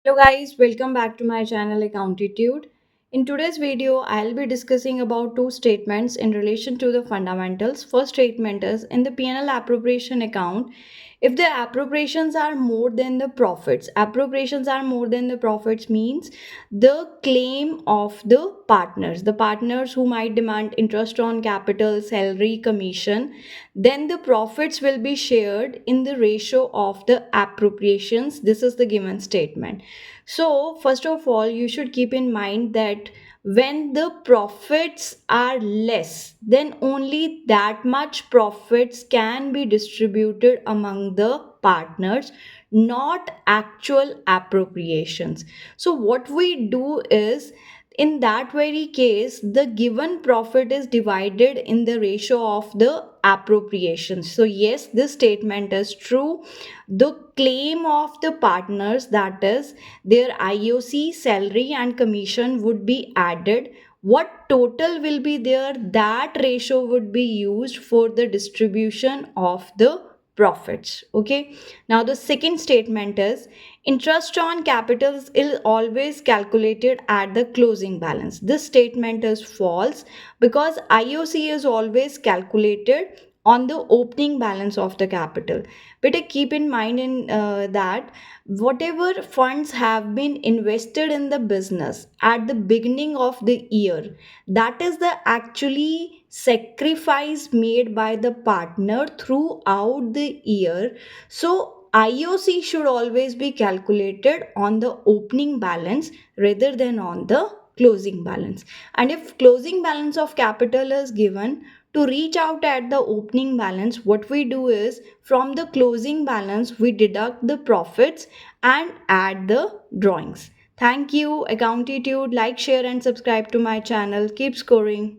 Hello guys, welcome back to my channel Accountitude. In today's video, I'll be discussing about two statements in relation to the fundamentals. First statement is in the P&L appropriation account, if the appropriations are more than the profits means the claim of the partners who might demand interest on capital, salary, commission, then the profits will be shared in the ratio of the appropriations. This is the given statement. So, first of all, you should keep in mind that when the profits are less, then only that much profits can be distributed among the partners, not actual appropriations. So, what we do is in that very case, the given profit is divided in the ratio of the appropriations. So, yes, this statement is true. The claim of the partners, that is, their IOC, salary, and commission, would be added. What total will be there, that ratio would be used for the distribution of the profits. Okay, now the second statement is interest on capitals is always calculated at the closing balance. This statement is false because IOC is always calculated on the opening balance of the capital. But keep in mind that whatever funds have been invested in the business at the beginning of the year, that is the actually sacrifice made by the partner throughout the year. So IOC should always be calculated on the opening balance rather than on the closing balance. And if closing balance of capital is given, to reach out at the opening balance, what we do is from the closing balance we deduct the profits and add the drawings. Thank you, Accountitude. Like, share, and subscribe to my channel. Keep scoring.